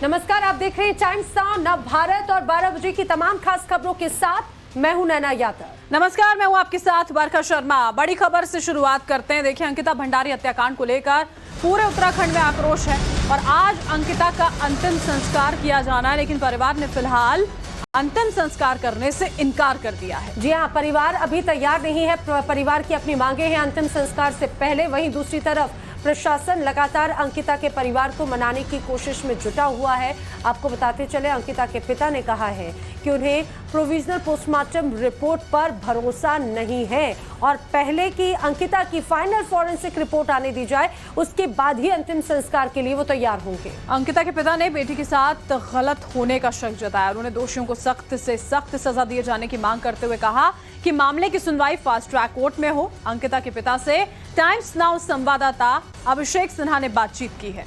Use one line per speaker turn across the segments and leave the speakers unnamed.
नमस्कार, आप देख रहे हैं टाइम्स नाउ नव भारत और 12 बजे की तमाम खास खबरों के साथ मैं हूं नैना यादव।
नमस्कार, मैं हूं आपके साथ बरखा शर्मा। बड़ी खबर से शुरुआत करते हैं। देखिए, अंकिता भंडारी हत्याकांड को लेकर पूरे उत्तराखंड में आक्रोश है और आज अंकिता का अंतिम संस्कार किया जाना है, लेकिन परिवार ने फिलहाल अंतिम संस्कार करने से इनकार कर दिया है।
जी हां, परिवार अभी तैयार नहीं है। परिवार की अपनी मांगे हैं अंतिम संस्कार से पहले। वहीं दूसरी तरफ प्रशासन लगातार अंकिता के परिवार को मनाने की कोशिश में जुटा हुआ है। आपको बताते चले, अंकिता के पिता ने कहा है कि उन्हें प्रोविजनल पोस्टमार्टम रिपोर्ट पर भरोसा नहीं है और पहले की अंकिता की फाइनल फॉरेंसिक रिपोर्ट आने दी जाए, उसके बाद ही अंतिम संस्कार के लिए वो तैयार होंगे।
अंकिता के पिता ने बेटी के साथ गलत होने का शक जताया। उन्होंने दोषियों को सख्त से सख्त सजा दिए जाने की मांग करते हुए कहा कि मामले की सुनवाई फास्ट ट्रैक कोर्ट में हो। अंकिता के पिता से टाइम्स नाउ संवाददाता अभिषेक सिन्हा ने बातचीत की है।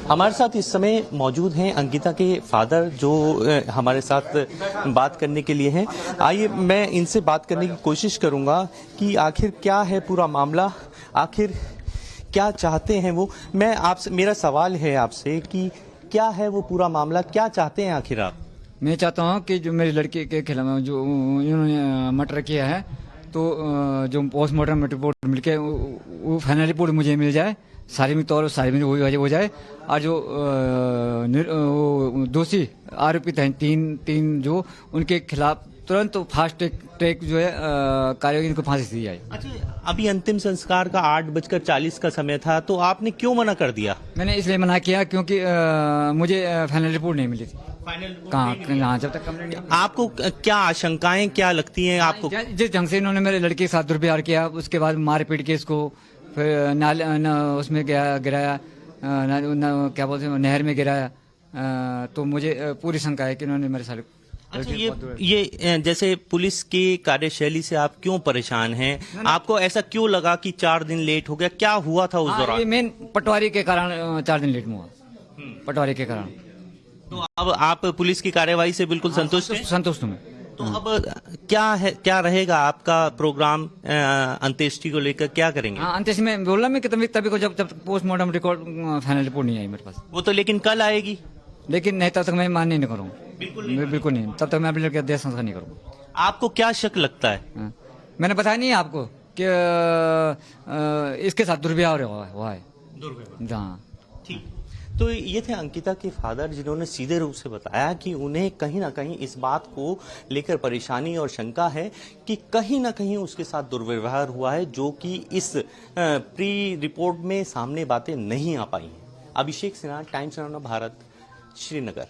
हमारे साथ इस समय मौजूद हैं अंकिता के फादर, जो हमारे साथ बात करने के लिए हैं। आइए, मैं इनसे बात करने की कोशिश करूंगा कि आखिर क्या है पूरा मामला, आखिर क्या चाहते हैं वो। मैं आपसे, मेरा सवाल है आपसे कि क्या है वो पूरा मामला, क्या चाहते हैं आखिर आप?
मैं चाहता हूँ कि जो मेरी लड़की के खिलाफ जो इन्होंने मर्डर किया है, तो जो पोस्टमार्टम रिपोर्ट मिलके वो फाइनल रिपोर्ट मुझे मिल जाए, शारीरिक तौर शारीरिक हो जाए। और जो दोषी आरोपित हैं तीन जो, उनके खिलाफ तुरंत फास्ट ट्रैक जो है कार्रवाई, इनको फांसी दी जाए।
अच्छा, अभी अंतिम संस्कार का 8:40 का समय था, तो आपने क्यों मना कर दिया?
मैंने इसलिए मना किया क्योंकि मुझे फाइनल रिपोर्ट नहीं मिली थी। कहाँ जब तक कंप्लेंट।
आपको क्या आशंकाएं क्या लगती हैं आपको?
जिस ढंग से इन्होंने मेरे लड़के के साथ दुर्व्यवहार किया, उसके बाद मार पीट के इसको फिर नाले उसमें गिराया, क्या बोलते हैं, नहर में गिराया, तो मुझे पूरी शंका है कि इन्होंने मेरे साथ।
अच्छा, ये जैसे पुलिस की कार्यशैली से आप क्यों परेशान हैं? आपको ऐसा क्यों लगा कि 4 दिन लेट हो गया? क्या हुआ था उस दौरान?
ये मेन पटवारी के कारण 4 दिन लेट में हुआ, पटवारी के कारण।
तो अब आप पुलिस की कार्यवाही से बिल्कुल संतुष्ट हैं?
संतुष्ट हूँ।
तो अब क्या रहेगा आपका प्रोग्राम? अंत्येष्टि को लेकर क्या करेंगे?
अंत्येष्टि में बोला मैं कि तभी को जब पोस्टमार्टम रिकॉर्ड फाइनल रिपोर्ट नहीं आई मेरे पास।
वो तो लेकिन कल आएगी।
लेकिन नहीं, तब तक मैं मान्य नहीं करूँगा। बिल्कुल नहीं, तब तक मैं अपने लड़के का देह संस्कार नहीं करूँगा।
आपको क्या शक लगता है?
मैंने बताया नहीं आपको कि इसके साथ दुर्व्यवहार हुआ है। हाँ,
ठीक। तो ये थे अंकिता के फादर, जिन्होंने सीधे रूप से बताया कि उन्हें कहीं ना कहीं इस बात को लेकर परेशानी और शंका है कि कहीं ना कहीं उसके साथ दुर्व्यवहार हुआ है, जो कि इस प्री रिपोर्ट में सामने बातें नहीं आ पाई हैं। अभिषेक सिन्हा, टाइम्स नाउ भारत, श्रीनगर।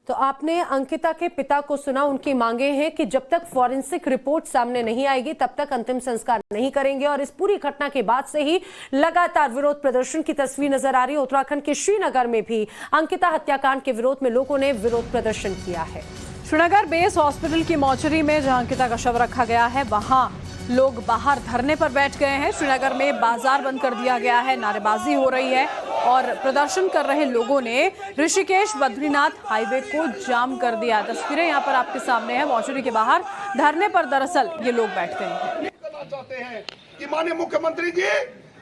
तो आपने अंकिता के पिता को सुना। उनकी मांगे हैं कि जब तक फॉरेंसिक रिपोर्ट सामने नहीं आएगी तब तक अंतिम संस्कार नहीं करेंगे और इस पूरी घटना के बाद से ही लगातार विरोध प्रदर्शन की तस्वीर नजर आ रही है। उत्तराखंड के श्रीनगर में भी अंकिता हत्याकांड के विरोध में लोगों ने विरोध प्रदर्शन किया है।
श्रीनगर बेस हॉस्पिटल की मोर्चरी में जहां अंकिता का शव रखा गया है, वहां लोग बाहर धरने पर बैठ गए हैं। श्रीनगर में बाजार बंद कर दिया गया है, नारेबाजी हो रही है और प्रदर्शन कर रहे लोगों ने ऋषिकेश बद्रीनाथ हाईवे को जाम कर दिया। तस्वीरें यहां पर आपके सामने है। मोर्चरी के बाहर धरने पर दरअसल ये लोग बैठ गए हैं।
चाहते हैं कि माननीय मुख्यमंत्री जी,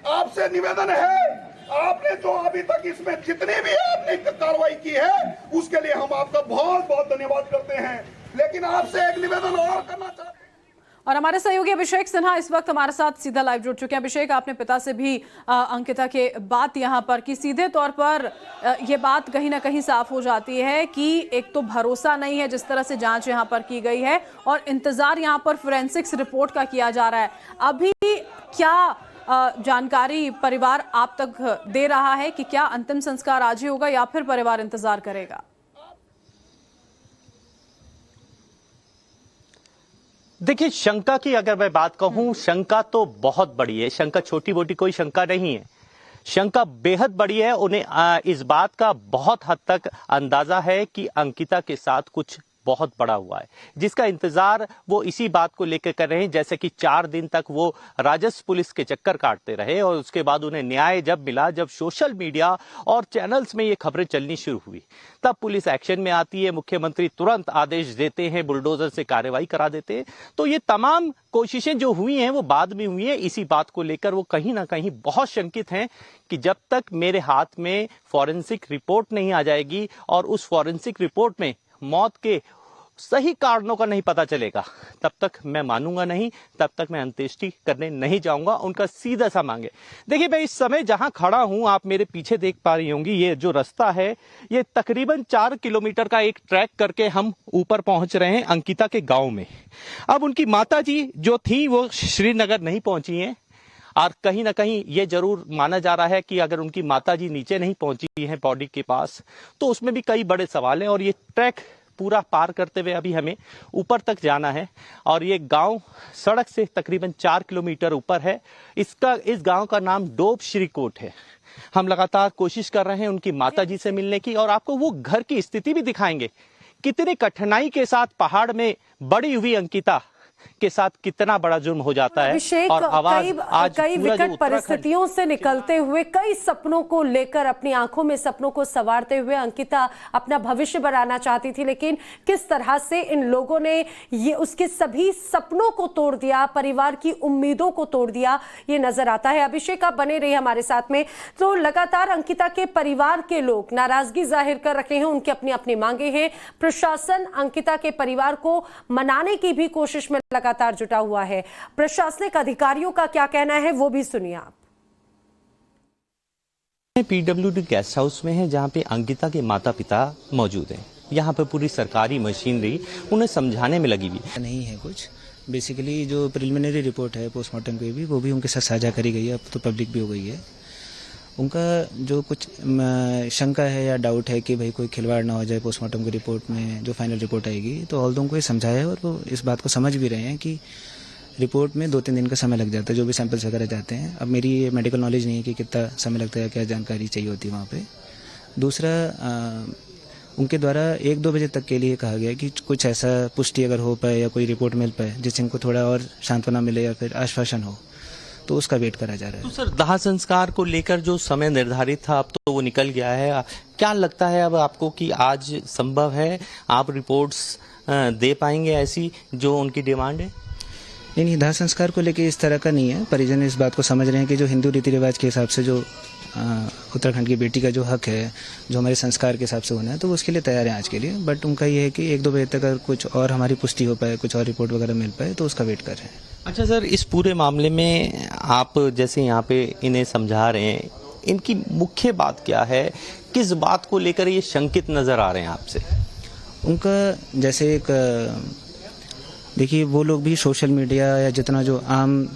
आपसे निवेदन है, आपने जो अभी तक इसमें जितनी भी आपने कार्रवाई की है, उसके लिए हम आपका बहुत बहुत धन्यवाद करते हैं। लेकिन आपसे एक निवेदन और करना चाहते हैं।
और हमारे सहयोगी अभिषेक सिन्हा इस वक्त हमारे साथ सीधा लाइव जुड़ चुके हैं। अभिषेक, आपने पिता से भी अंकिता के बात यहाँ पर की। सीधे तौर पर ये बात कहीं ना कहीं साफ हो जाती है कि एक तो भरोसा नहीं है जिस तरह से जांच यहाँ पर की गई है और इंतजार यहाँ पर फोरेंसिक्स रिपोर्ट का किया जा रहा है। अभी क्या जानकारी परिवार आप तक दे रहा है कि क्या अंतिम संस्कार आज ही होगा या फिर परिवार इंतजार करेगा?
देखिए, शंका की अगर मैं बात कहूं, शंका तो बहुत बड़ी है। शंका छोटी मोटी कोई शंका नहीं है, शंका बेहद बड़ी है। उन्हें इस बात का बहुत हद तक अंदाजा है कि अंकिता के साथ कुछ बहुत बड़ा हुआ है, जिसका इंतजार वो इसी बात को लेकर कर रहे हैं। जैसे कि 4 दिन तक वो राजस्व पुलिस के चक्कर काटते रहे और उसके बाद उन्हें न्याय जब मिला, जब सोशल मीडिया और चैनल्स में ये खबरें चलनी शुरू हुई, तब पुलिस एक्शन में आती है, मुख्यमंत्री तुरंत आदेश देते हैं, बुलडोजर से कार्रवाई करा देते हैं। तो ये तमाम कोशिशें जो हुई हैं वो बाद में हुई हैं। इसी बात को लेकर वो कहीं ना कहीं बहुत शंकित हैं कि जब तक मेरे हाथ में फॉरेंसिक रिपोर्ट नहीं आ जाएगी और उस फॉरेंसिक रिपोर्ट में मौत के सही कारणों का नहीं पता चलेगा, तब तक मैं मानूंगा नहीं, तब तक मैं अंत्येष्टि करने नहीं जाऊंगा। उनका सीधा सा मांगे। देखिए, मैं इस समय जहां खड़ा हूं, आप मेरे पीछे देख पा रही होंगी, ये जो रास्ता है ये तकरीबन 4 किलोमीटर का एक ट्रैक करके हम ऊपर पहुंच रहे हैं अंकिता के गांव में। अब उनकी माता जी जो थी वो श्रीनगर नहीं पहुंची हैं और कहीं ना कहीं ये जरूर माना जा रहा है कि अगर उनकी माताजी नीचे नहीं पहुंची हैं बॉडी के पास, तो उसमें भी कई बड़े सवाल हैं। और ये ट्रैक पूरा पार करते हुए अभी हमें ऊपर तक जाना है और ये गांव सड़क से तकरीबन 4 किलोमीटर ऊपर है। इस गांव का नाम डोब श्रीकोट है। हम लगातार कोशिश कर रहे हैं उनकी माताजी से मिलने की और आपको वो घर की स्थिति भी दिखाएंगे, कितनी कठिनाई के साथ पहाड़ में बड़ी हुई अंकिता के साथ कितना बड़ा जुर्म हो जाता है।
अभिषेक,
और आवाज आज
कई
पूरा जो
विकट परिस्थितियों से निकलते हुए, कई सपनों को लेकर अपनी आंखों में सपनों को संवारते हुए अंकिता अपना भविष्य बनाना चाहती थी, लेकिन किस तरह से इन लोगों ने ये उसके सभी सपनों को तोड़ दिया, परिवार की उम्मीदों को तोड़ दिया, ये नजर आता है। अभिषेक, आप बने रहिए हमारे साथ में। तो लगातार अंकिता के परिवार के लोग नाराजगी जाहिर कर रहे हैं, उनकी अपनी अपनी मांगे हैं। प्रशासन अंकिता के परिवार को मनाने की भी कोशिश में लगातार जुटा हुआ है। प्रशासनिक अधिकारियों का क्या कहना है वो भी सुनिए आप।
पीडब्ल्यूडी गेस्ट हाउस में है जहां पे अंकिता के माता पिता मौजूद हैं। यहाँ पे पूरी सरकारी मशीनरी उन्हें समझाने में लगी हुई
नहीं है। कुछ बेसिकली जो प्रिलिमिनरी रिपोर्ट है पोस्टमार्टम की भी, वो भी उनके साथ साझा करी गई है, अब तो पब्लिक भी हो गई है। उनका जो कुछ शंका है या डाउट है कि भाई कोई खिलवाड़ ना हो जाए पोस्टमार्टम की रिपोर्ट में जो फाइनल रिपोर्ट आएगी, तो ऑल उनको ये समझाया है और वो इस बात को समझ भी रहे हैं कि रिपोर्ट में 2-3 दिन का समय लग जाता है जो भी सैंपल्स वगैरह जाते हैं। अब मेरी ये मेडिकल नॉलेज नहीं है कि कितना समय लगता है, क्या जानकारी चाहिए होती है वहाँ पे। दूसरा, उनके द्वारा 1-2 बजे तक के लिए कहा गया कि कुछ ऐसा पुष्टि अगर हो पाए या कोई रिपोर्ट मिल पाए जिससे इनको थोड़ा और सांत्वना मिले या फिर आश्वासन हो, तो उसका वेट करा जा रहा है।
तो सर, दाह संस्कार को लेकर जो समय निर्धारित था अब तो वो निकल गया है। क्या लगता है अब आपको कि आज संभव है आप रिपोर्ट्स दे पाएंगे ऐसी जो उनकी डिमांड है?
नहीं, दाह संस्कार को लेके इस तरह का नहीं है। परिजन इस बात को समझ रहे हैं कि जो हिंदू रीति रिवाज के हिसाब से जो उत्तराखंड की बेटी का जो हक है, जो हमारे संस्कार के हिसाब से होना है, तो उसके लिए तैयार है आज के लिए। बट उनका ये है कि 1-2 बजे तक अगर कुछ और हमारी पुष्टि हो पाए, कुछ और रिपोर्ट वगैरह मिल पाए, तो उसका वेट कर रहे हैं।
अच्छा सर, इस पूरे मामले में आप जैसे यहाँ पे इन्हें समझा रहे हैं, इनकी मुख्य बात क्या है? किस बात को लेकर ये शंकित नजर आ रहे हैं आपसे?
उनका जैसे एक देखिए, वो लोग भी सोशल मीडिया या जितना जो आम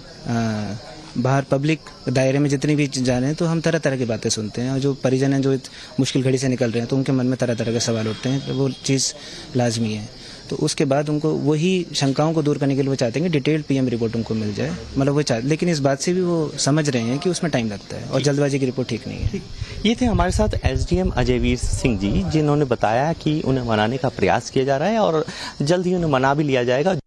बाहर पब्लिक दायरे में जितनी भी जाने, तो हम तरह तरह की बातें सुनते हैं। और जो परिजन हैं जो मुश्किल घड़ी से निकल रहे हैं, तो उनके मन में तरह तरह के सवाल उठते हैं, तो वो चीज़ लाजमी है। तो उसके बाद उनको वही शंकाओं को दूर करने के लिए वो चाहते हैं कि डिटेल्ड पीएम रिपोर्ट उनको मिल जाए, मतलब वो चाहते, लेकिन इस बात से भी वो समझ रहे हैं कि उसमें टाइम लगता है और जल्दबाजी की रिपोर्ट ठीक नहीं है।
ये थे हमारे साथ एसडीएम अजयवीर सिंह जी, जिन्होंने बताया कि उन्हें मनाने का प्रयास किया जा रहा है और जल्द ही उन्हें मना भी लिया जाएगा।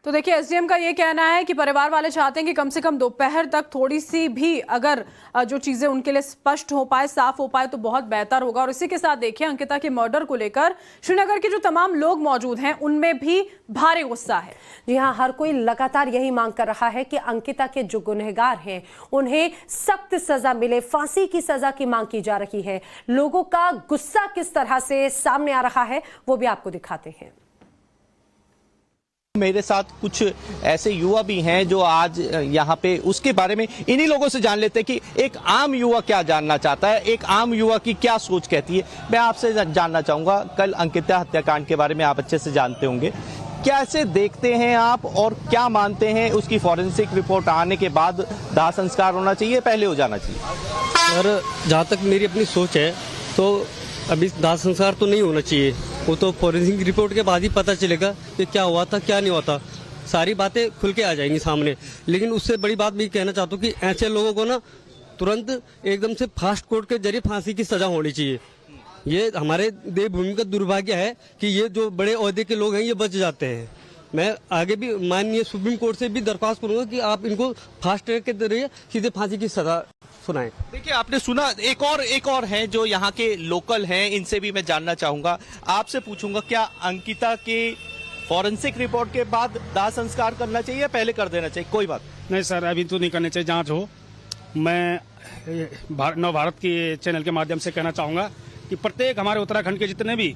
तो देखिए, एसडीएम का ये कहना है कि परिवार वाले चाहते हैं कि कम से कम दोपहर तक थोड़ी सी भी अगर जो चीजें उनके लिए स्पष्ट हो पाए, साफ हो पाए, तो बहुत बेहतर होगा। और इसी के साथ देखिए, अंकिता के मर्डर को लेकर श्रीनगर के जो तमाम लोग मौजूद हैं उनमें भी भारी गुस्सा है।
जी हाँ, हर कोई लगातार यही मांग कर रहा है कि अंकिता के जो गुनहगार हैं उन्हें सख्त सजा मिले, फांसी की सजा की मांग की जा रही है। लोगों का गुस्सा किस तरह से सामने आ रहा है वो भी आपको दिखाते हैं।
मेरे साथ कुछ ऐसे युवा भी हैं जो आज यहाँ पे उसके बारे में इन्हीं लोगों से जान लेते हैं कि एक आम युवा क्या जानना चाहता है, एक आम युवा की क्या सोच कहती है। मैं आपसे जानना चाहूंगा, कल अंकिता हत्याकांड के बारे में आप अच्छे से जानते होंगे, कैसे देखते हैं आप और क्या मानते हैं उसकी फॉरेंसिक रिपोर्ट आने के बाद दाह संस्कार होना चाहिए, पहले हो जाना चाहिए?
सर, जहाँ तक मेरी अपनी सोच है तो अभी दाह संस्कार तो नहीं होना चाहिए। वो तो फॉरेंसिक रिपोर्ट के बाद ही पता चलेगा कि क्या हुआ था क्या नहीं हुआ था, सारी बातें खुल के आ जाएंगी सामने। लेकिन उससे बड़ी बात मैं कहना चाहता हूँ कि ऐसे लोगों को ना तुरंत एकदम से फास्ट कोर्ट के जरिए फांसी की सजा होनी चाहिए। ये हमारे देवभूमि का दुर्भाग्य है कि ये जो बड़े ओहदे के लोग हैं ये बच जाते हैं। मैं आगे भी माननीय सुप्रीम कोर्ट से भी दरख्वास्त करूंगा कि आप इनको फास्ट ट्रैक के जरिए सीधे फांसी की सजा सुनाएं।
देखिए, आपने सुना, एक और हैं जो यहाँ के लोकल हैं, इनसे भी मैं जानना चाहूंगा, आपसे पूछूंगा क्या अंकिता के फॉरेंसिक रिपोर्ट के बाद दाह संस्कार करना चाहिए या पहले कर देना चाहिए? कोई बात
नहीं सर, अभी तो नहीं करनी चाहिए, जांच हो। मैं नव भारत के चैनल के माध्यम से कहना चाहूँगा कि प्रत्येक हमारे उत्तराखंड के जितने भी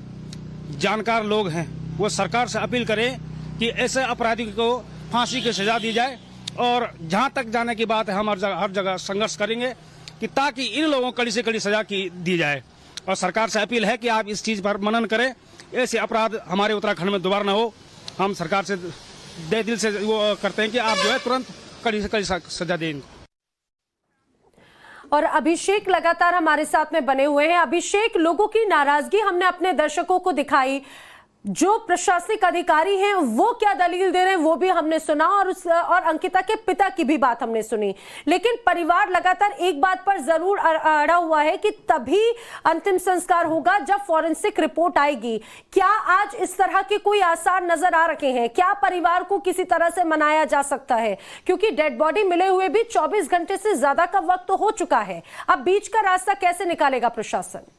जानकार लोग हैं वो सरकार से अपील करें कि ऐसे अपराधी को फांसी की सजा दी जाए, और जहां तक जाने की बात है हम हर जगह संघर्ष करेंगे कि ताकि इन लोगों को कड़ी से कड़ी सजा की दी जाए। और सरकार से अपील है कि आप इस चीज़ पर मनन करें, ऐसे अपराध हमारे उत्तराखंड में दोबारा न हो। हम सरकार से दिल से वो करते हैं कि आप जो है तुरंत कड़ी से कड़ी सजा दें।
और अभिषेक लगातार हमारे साथ में बने हुए हैं। अभिषेक, लोगों की नाराजगी हमने अपने दर्शकों को दिखाई, जो प्रशासनिक अधिकारी हैं वो क्या दलील दे रहे हैं वो भी हमने सुना, और अंकिता के पिता की भी बात हमने सुनी। लेकिन परिवार लगातार एक बात पर जरूर अड़ा हुआ है कि तभी अंतिम संस्कार होगा जब फॉरेंसिक रिपोर्ट आएगी। क्या आज इस तरह के कोई आसार नजर आ रहे हैं? क्या परिवार को किसी तरह से मनाया जा सकता है? क्योंकि डेड बॉडी मिले हुए भी 24 घंटे से ज्यादा का वक्त तो हो चुका है। अब बीच का रास्ता कैसे निकालेगा प्रशासन?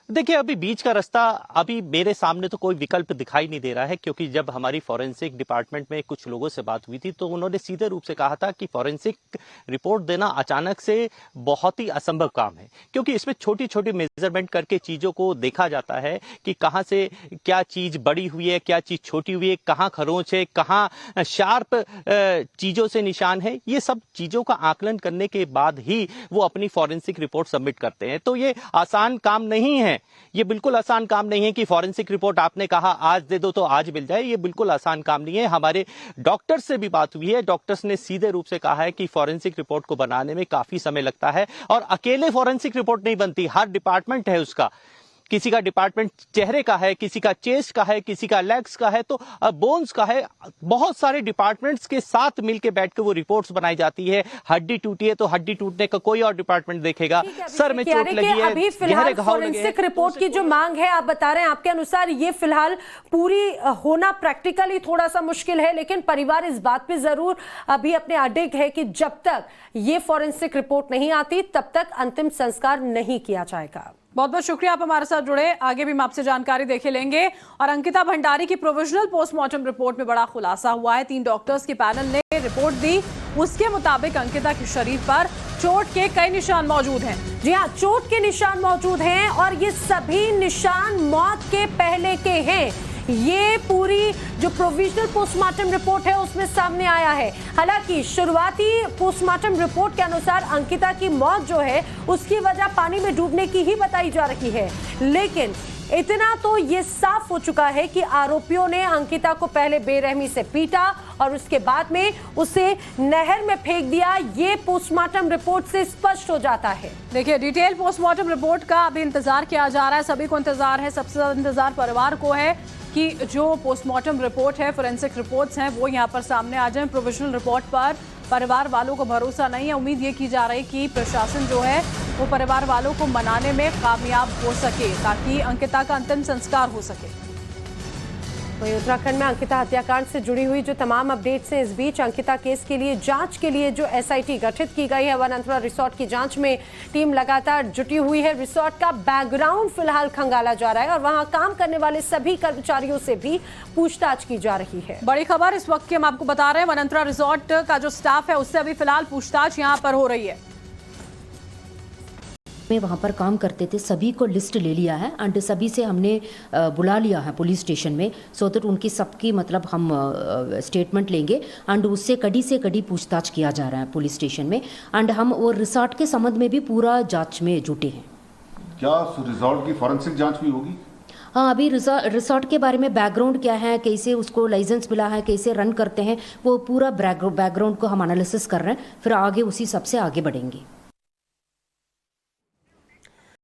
देखिए, अभी बीच का रास्ता अभी मेरे सामने तो कोई विकल्प दिखाई नहीं दे रहा है, क्योंकि जब हमारी फॉरेंसिक डिपार्टमेंट में कुछ लोगों से बात हुई थी तो उन्होंने सीधे रूप से कहा था कि फॉरेंसिक रिपोर्ट देना अचानक से बहुत ही असंभव काम है, क्योंकि इसमें छोटी छोटी मेजरमेंट करके चीज़ों को देखा जाता है कि कहाँ से क्या चीज़ बड़ी हुई है, क्या चीज़ छोटी हुई है, कहाँ खरोंच है, कहाँ शार्प चीज़ों से निशान है। ये सब चीज़ों का आकलन करने के बाद ही वो अपनी फॉरेंसिक रिपोर्ट सबमिट करते हैं। तो ये आसान काम नहीं है, ये बिल्कुल आसान काम नहीं है कि फॉरेंसिक रिपोर्ट आपने कहा आज दे दो तो आज मिल जाए। ये बिल्कुल आसान काम नहीं है। हमारे डॉक्टर्स से भी बात हुई है, डॉक्टर्स ने सीधे रूप से कहा है कि फॉरेंसिक रिपोर्ट को बनाने में काफी समय लगता है, और अकेले फॉरेंसिक रिपोर्ट नहीं बनती, हर डिपार्टमेंट है उसका। किसी का डिपार्टमेंट चेहरे का है, किसी का चेस्ट का है, किसी का लेग्स का है, तो बोन्स का है। बहुत सारे डिपार्टमेंट्स के साथ मिलकर बैठ के वो रिपोर्ट्स बनाई जाती है। हड्डी टूटी है तो हड्डी टूटने का कोई और डिपार्टमेंट देखेगा, सर में चोट लगी है,
अभी फिलहाल फॉरेंसिक रिपोर्ट की जो मांग है, आप बता रहे हैं आपके अनुसार ये फिलहाल पूरी होना प्रैक्टिकली थोड़ा सा मुश्किल है, लेकिन परिवार इस बात पे जरूर अभी अपने अडिग है कि जब तक ये फॉरेंसिक रिपोर्ट नहीं आती तब तक अंतिम संस्कार नहीं किया जाएगा।
बहुत बहुत शुक्रिया, आप हमारे साथ जुड़े। आगे भी हम आपसे जानकारी देखे लेंगे। और अंकिता भंडारी की प्रोविजनल पोस्टमार्टम रिपोर्ट में बड़ा खुलासा हुआ है। 3 डॉक्टर्स के पैनल ने रिपोर्ट दी, उसके मुताबिक अंकिता के शरीर पर चोट के कई निशान मौजूद हैं।
जी हाँ, चोट के निशान मौजूद हैं, और ये सभी निशान मौत के पहले के हैं। ये पूरी जो प्रोविजनल पोस्टमार्टम रिपोर्ट है उसमें सामने आया है। हालांकि शुरुआती पोस्टमार्टम रिपोर्ट के अनुसार अंकिता की मौत जो है उसकी वजह पानी में डूबने की ही बताई जा रही है, लेकिन इतना तो ये साफ हो चुका है कि आरोपियों ने अंकिता को पहले बेरहमी से पीटा और उसके बाद में उसे नहर में फेंक दिया। ये पोस्टमार्टम रिपोर्ट से स्पष्ट हो जाता है।
देखिए, डिटेल पोस्टमार्टम रिपोर्ट का अभी इंतजार किया जा रहा है, सभी को इंतजार है। सबसे ज्यादा इंतजार परिवार को है कि जो पोस्टमार्टम रिपोर्ट है, फोरेंसिक रिपोर्ट्स हैं, वो यहाँ पर सामने आ जाएं। प्रोविजनल रिपोर्ट पर परिवार वालों को भरोसा नहीं है। उम्मीद ये की जा रही कि प्रशासन जो है वो परिवार वालों को मनाने में कामयाब हो सके ताकि अंकिता का अंतिम संस्कार हो सके।
वहीं उत्तराखंड में अंकिता हत्याकांड से जुड़ी हुई जो तमाम अपडेट्स हैं, इस बीच अंकिता केस के लिए जांच के लिए जो एसआईटी गठित की गई है, वनंतरा रिसोर्ट की जांच में टीम लगातार जुटी हुई है। रिसोर्ट का बैकग्राउंड फिलहाल खंगाला जा रहा है और वहां काम करने वाले सभी कर्मचारियों से भी पूछताछ की जा रही है।
बड़ी खबर इस वक्त की हम आपको बता रहे हैं, वनंतरा रिसोर्ट का जो स्टाफ है उससे अभी फिलहाल पूछताछ यहाँ पर हो रही है।
में वहाँ पर काम करते थे सभी को लिस्ट ले लिया है एंड सभी से हमने बुला लिया है पुलिस स्टेशन में, सो दैट उनकी सबकी मतलब हम स्टेटमेंट लेंगे एंड उससे कड़ी से कड़ी पूछताछ किया जा रहा है पुलिस स्टेशन में। एंड हम वो रिसोर्ट के संबंध में भी पूरा जांच में जुटे हैं। क्या रिसोर्ट की फॉरेंसिक जांच भी होगी? हाँ, अभी रिसोर्ट के बारे में बैकग्राउंड क्या है, कैसे उसको लाइसेंस मिला है, कैसे रन करते हैं, वो पूरा बैकग्राउंड को हम एनालिसिस कर रहे हैं, फिर आगे उसी सबसे आगे बढ़ेंगे।